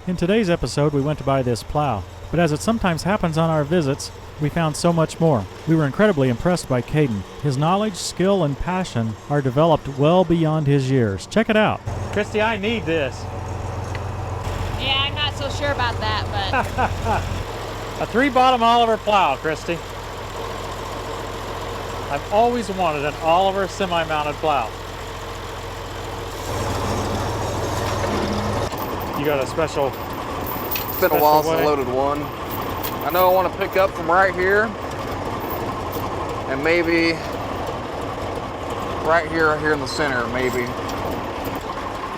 In today's episode, we went to buy this plow, but as it sometimes happens on our visits, we found so much more. We were incredibly impressed by Caden. His knowledge, skill, and passion are developed well beyond his years. Check it out. Christy, I need this. Yeah, I'm not so sure about that, but... A 3-bottom Oliver plow, Christy. I've always wanted an Oliver semi-mounted plow. You got a special... It's been a while since I loaded one. I know I want to pick up from right here and maybe right here in the center, maybe.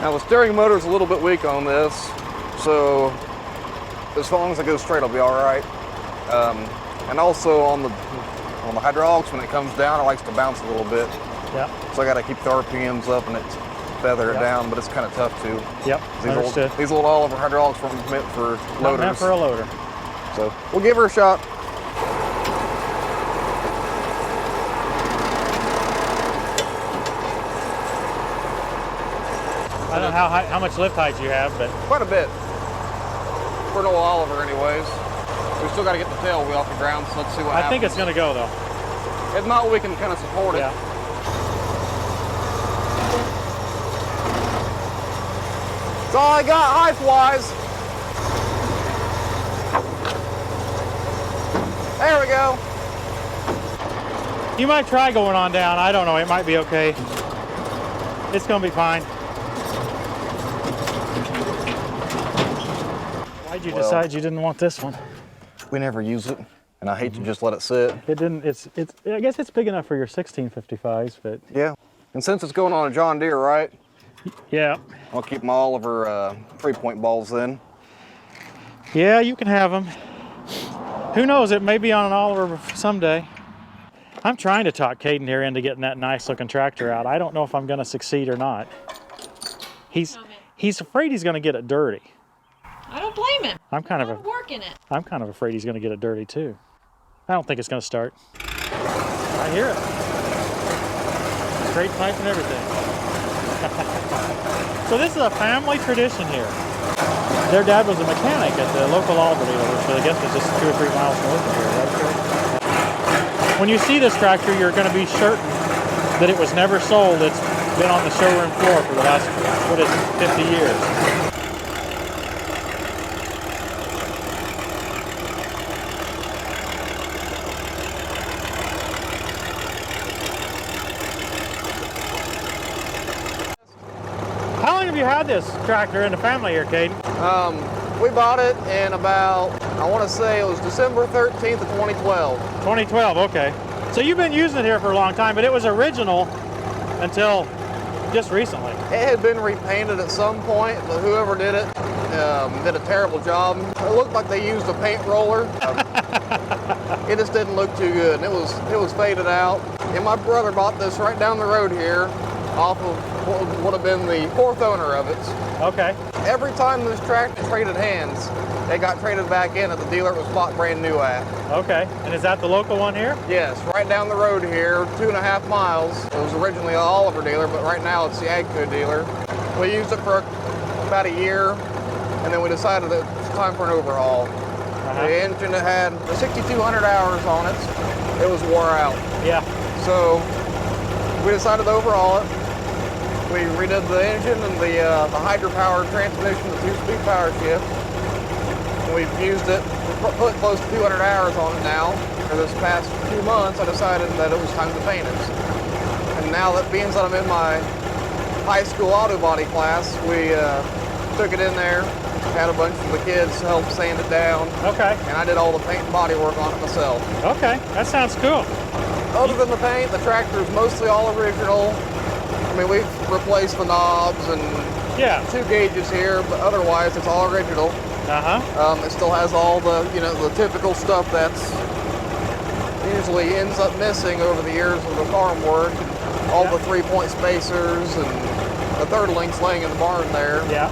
Now the steering motor's a little bit weak on this, so as long as I go straight, I'll be all right. And also on the hydraulics, when it comes down, it likes to bounce a little bit. Yeah. So I got to keep the RPMs up and it's feather it down, but it's kind of tough too. Yep. These old Oliver hydraulics weren't meant for loaders. Not meant for a loader. So we'll give her a shot. I don't know how much lift height you have, but... Quite a bit. For an old Oliver anyways. We still got to get the tail wheel off the ground, so let's see what happens. I think it's going to go though. If not, we can kind of support it. Yeah. That's all I got height-wise. There we go. You might try going on down. I don't know. It might be okay. It's going to be fine. Why'd you decide you didn't want this one? We never use it, and I hate to just let it sit. It didn't. I guess it's big enough for your 1655s, but yeah. And since it's going on a John Deere, right? Yeah. I'll keep my Oliver 3-point balls then. Yeah, you can have them. Who knows? It may be on an Oliver someday. I'm trying to talk Caden here into getting that nice looking tractor out. I don't know if I'm going to succeed or not. He's afraid he's going to get it dirty. I don't blame him. I'm kind of working it. I'm kind of afraid he's going to get it dirty too. I don't think it's going to start. I hear it. Straight pipe and everything. So this is a family tradition here. Their dad was a mechanic at the local Oliver dealer, which I guess is just 2 or 3 miles north of here, right? When you see this tractor, you're going to be certain that it was never sold. It's been on the showroom floor for the last, 50 years. How long have you had this tractor in the family here, Caden? We bought it in about, I want to say it was December 13th of 2012. 2012, okay. So you've been using it here for a long time, but it was original until just recently. It had been repainted at some point, but whoever did it did a terrible job. It looked like they used a paint roller. It just didn't look too good, and it was faded out. And my brother bought this right down the road here off of what would have been the 4th owner of it. Okay. Every time this tractor traded hands, they got traded back in at the dealer it was bought brand new at. Okay, and is that the local one here? Yes, right down the road here, 2.5 miles. It was originally an Oliver dealer, but right now it's the AGCO dealer. We used it for about a year, and then we decided that it's time for an overhaul. The engine had 6,200 hours on it. It was wore out. Yeah. So we decided to overhaul it. We redid the engine and the hydropower transmission, the 2-speed power shift. We've used it, put close to 200 hours on it now. For this past few months, I decided that it was time to paint it. And now that being that I'm in my high school auto body class, we took it in there, had a bunch of the kids help sand it down. Okay. And I did all the paint and body work on it myself. Okay, that sounds cool. Other than the paint, the tractor is mostly all original. I mean, we've replaced the knobs and 2 gauges here, but otherwise it's all original. It still has all the, the typical stuff that's usually ends up missing over the years of the farm work. All the 3-point spacers and the 3rd links laying in the barn there. Yeah.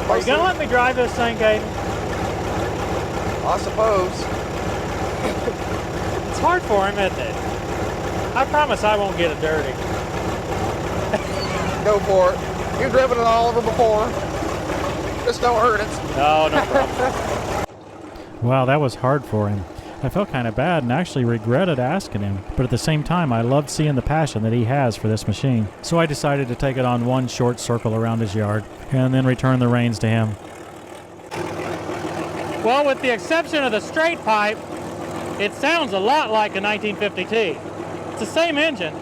Are you gonna let me drive this thing, Caden? I suppose. It's hard for him, isn't it? I promise I won't get it dirty. Go for it. You've driven an Oliver before. Just don't hurt it. No, no problem. Wow, that was hard for him. I felt kind of bad and actually regretted asking him, but at the same time I loved seeing the passion that he has for this machine. So I decided to take it on one short circle around his yard and then return the reins to him. Well, with the exception of the straight pipe, it sounds a lot like a 1950T. It's the same engine.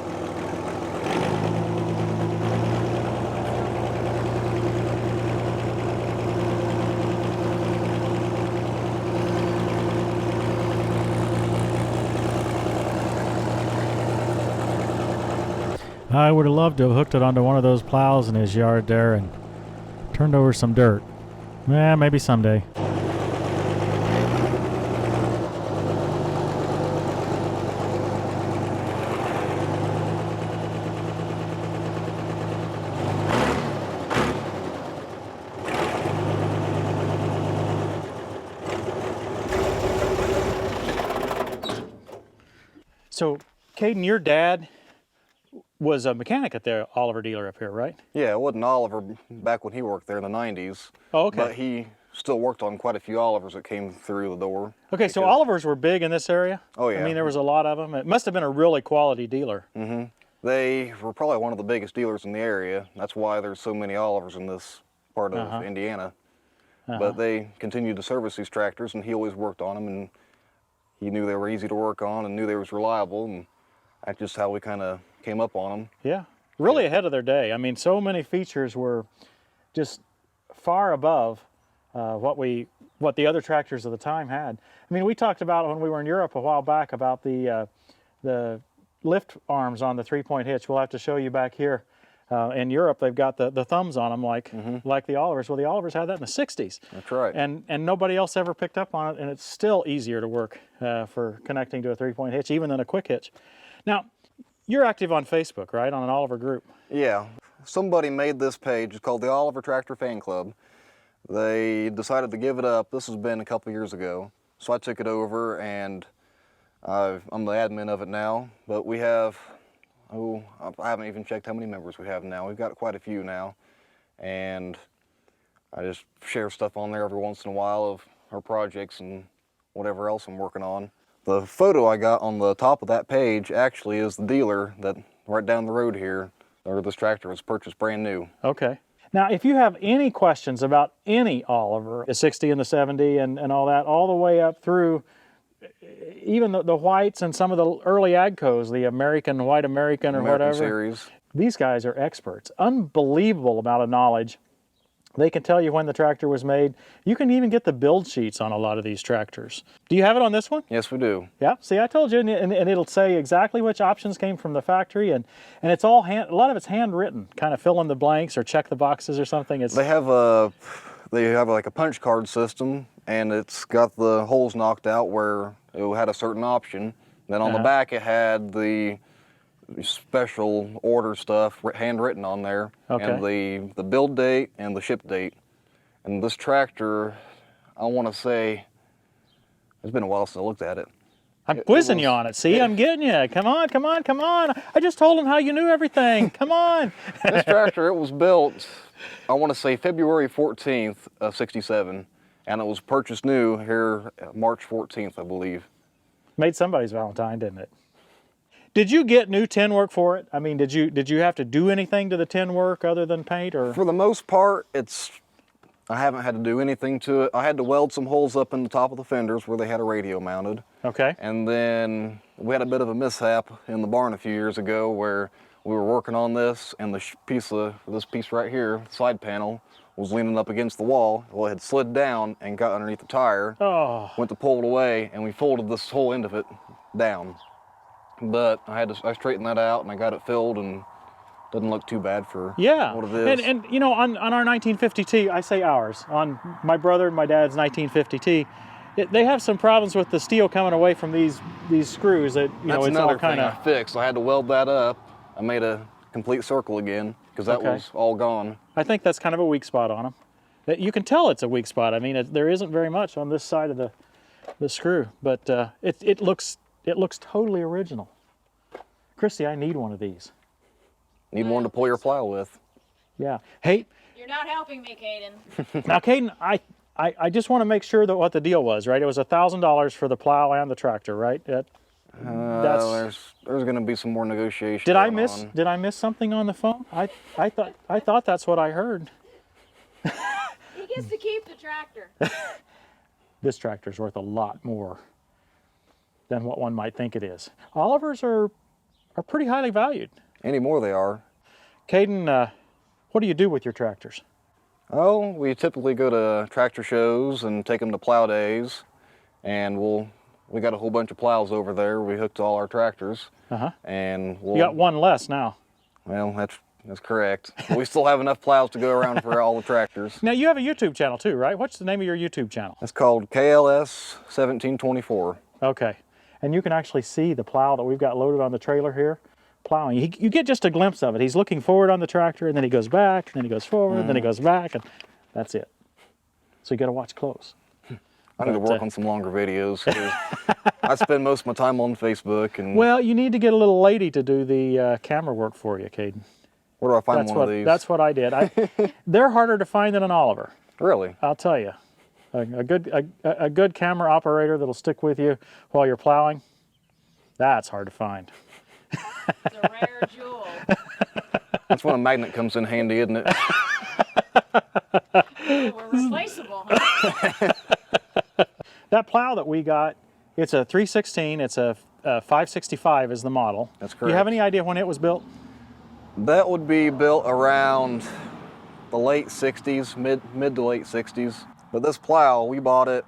I would have loved to have hooked it onto one of those plows in his yard there and turned over some dirt. Yeah, maybe someday. So, Caden, your dad was a mechanic at the Oliver dealer up here, right? Yeah, it wasn't Oliver back when he worked there in the 90s. Oh, okay. But he still worked on quite a few Olivers that came through the door. Okay, so Olivers were big in this area? Oh, yeah. I mean, there was a lot of them. It must have been a really quality dealer. Mm-hmm. They were probably one of the biggest dealers in the area. That's why there's so many Olivers in this part of Indiana. But they continued to service these tractors, and he always worked on them, and he knew they were easy to work on and knew they was reliable, and that's just how we kind of came up on them. Yeah, really ahead of their day. I mean, so many features were just far above what the other tractors of the time had. I mean, we talked about when we were in Europe a while back about the lift arms on the 3-point hitch. We'll have to show you back here. In Europe, they've got the thumbs on them like the Olivers. Well, the Olivers had that in the 60s. That's right. And nobody else ever picked up on it, and it's still easier to work for connecting to a 3-point hitch, even than a quick hitch. Now, you're active on Facebook, right, on an Oliver group? Yeah. Somebody made this page. It's called the Oliver Tractor Fan Club. They decided to give it up. This has been a couple years ago. So I took it over, and I'm the admin of it now. But we have, I haven't even checked how many members we have now. We've got quite a few now. And I just share stuff on there every once in a while of our projects and whatever else I'm working on. The photo I got on the top of that page actually is the dealer that right down the road here, where this tractor was purchased brand new. Okay. Now, if you have any questions about any Oliver, the 60 and the 70 and all that, all the way up through even the whites and some of the early Agcos, the American, White American or whatever. Series. These guys are experts. Unbelievable amount of knowledge. They can tell you when the tractor was made. You can even get the build sheets on a lot of these tractors. Do you have it on this one? Yes, we do. Yeah, see, I told you, and it'll say exactly which options came from the factory, and it's all a lot of it's handwritten, kind of fill in the blanks or check the boxes or something. They have like a punch card system, and it's got the holes knocked out where it had a certain option. Then on the back it had the special order stuff handwritten on there, and the build date and the ship date. And this tractor, I want to say, it's been a while since I looked at it. I'm quizzing you on it. See, I'm getting you. Come on, come on, come on. I just told them how you knew everything. Come on. This tractor, it was built, I want to say February 14th of 67, and it was purchased new here March 14th, I believe. Made somebody's Valentine, didn't it? Did you get new tin work for it? I mean, did you have to do anything to the tin work other than paint, or? For the most part, I haven't had to do anything to it. I had to weld some holes up in the top of the fenders where they had a radio mounted. Okay. And then we had a bit of a mishap in the barn a few years ago where we were working on this, and this piece right here, the side panel, was leaning up against the wall. Well, it had slid down and got underneath the tire. Oh. Went to pull it away, and we folded this whole end of it down. But I straightened that out, and I got it filled, and doesn't look too bad for what it is. And you know, on our 1950T, I say ours, on my brother and my dad's 1950T, they have some problems with the steel coming away from these screws. That That's it's another all kind thing of I fixed. I had to weld that up. I made a complete circle again because that was all gone. I think that's kind of a weak spot on them. You can tell it's a weak spot. I mean, there isn't very much on this side of the screw, but it looks totally original. Christy, I need one of these. Need one to pull your plow with. Yeah. Hey, You're not helping me, Caden. Now, Caden, I just want to make sure that what the deal was, right? It was $1,000 for the plow and the tractor, right? There's going to be some more negotiation. Did I miss something on the phone? I thought that's what I heard. He gets to keep the tractor. This tractor's worth a lot more than what one might think it is. Olivers are pretty highly valued. Anymore they are. Caden, what do you do with your tractors? Oh, we typically go to tractor shows and take them to plow days, and we got a whole bunch of plows over there. We hooked all our tractors, and You got one less now. Well, that's correct. We still have enough plows to go around for all the tractors. Now you have a YouTube channel too, right? What's the name of your YouTube channel? It's called KLS 1724. Okay, and you can actually see the plow that we've got loaded on the trailer here, plowing. You get just a glimpse of it. He's looking forward on the tractor, and then he goes back, and then he goes forward, then he goes back, and that's it. So you got to watch close. I need to work on some longer videos. I spend most of my time on Facebook. And well, you need to get a little lady to do the camera work for you, Caden. Where do I find one of these? That's what I did. They're harder to find than an Oliver. Really? I'll tell you. A good camera operator that'll stick with you while you're plowing, that's hard to find. It's a rare jewel. That's when a magnet comes in handy, isn't it? Oh, we're replaceable, huh? That plow that we got, it's a 316, it's a 565 is the model. That's correct. Do you have any idea when it was built? That would be built around the late 60s, mid to late 60s. But this plow, we bought it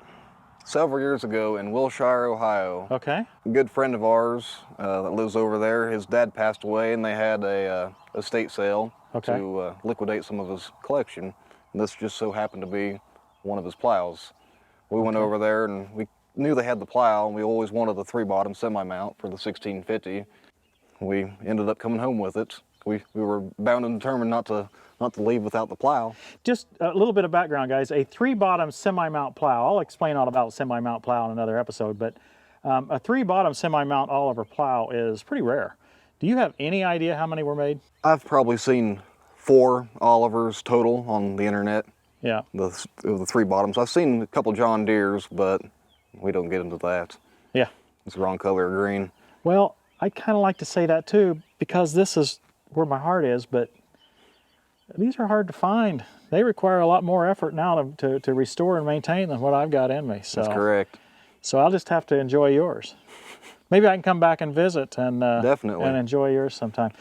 several years ago in Wilshire, Ohio. Okay. A good friend of ours that lives over there, his dad passed away, and they had a estate sale to liquidate some of his collection. And this just so happened to be one of his plows. We went over there and we knew they had the plow, and we always wanted the 3-bottom semi-mount for the 1650. We ended up coming home with it. We were bound and determined not to leave without the plow. Just a little bit of background, guys. A 3-bottom semi-mount plow. I'll explain all about semi-mount plow in another episode, but a 3-bottom semi-mount Oliver plow is pretty rare. Do you have any idea how many were made? I've probably seen 4 Olivers total on the internet. Yeah. The 3-bottoms. I've seen a couple John Deeres, but we don't get into that. Yeah. It's the wrong color of green. Well, I kind of like to say that too, because this is where my heart is, but these are hard to find. They require a lot more effort now to restore and maintain than what I've got in me. So, that's correct. So I'll just have to enjoy yours. Maybe I can come back and visit and definitely and enjoy yours sometime.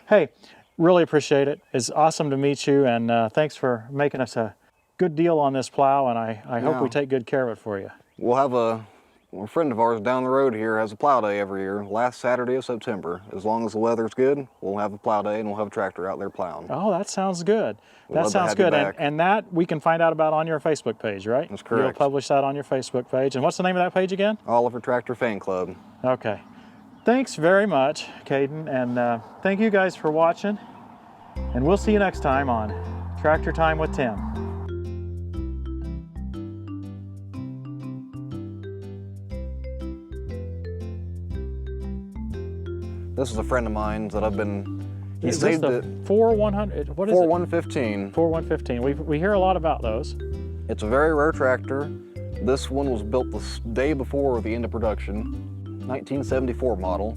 Hey, really appreciate it. It's awesome to meet you, and thanks for making us a good deal on this plow, and I hope we take good care of it for you. We'll have a friend of ours down the road here has a plow day every year, last Saturday of September. As long as the weather's good, we'll have a plow day and we'll have a tractor out there plowing. Oh, that sounds good. We'd that sounds good. And that we can find out about on your Facebook page, right? That's correct. You'll publish that on your Facebook page. And what's the name of that page again? Oliver Tractor Fan Club. Okay. Thanks very much, Caden, and thank you guys for watching. And we'll see you next time on Tractor Time with Tim. This is a friend of mine that I've been. Is this the 4100? What is 4115. it? 4115. We hear a lot about those. It's a very rare tractor. This one was built the day before the end of production, 1974 model.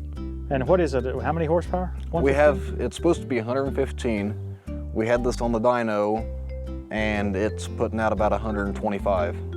And what is it? How many horsepower? We have, it's supposed to be 115. We had this on the dyno, and it's putting out about 125.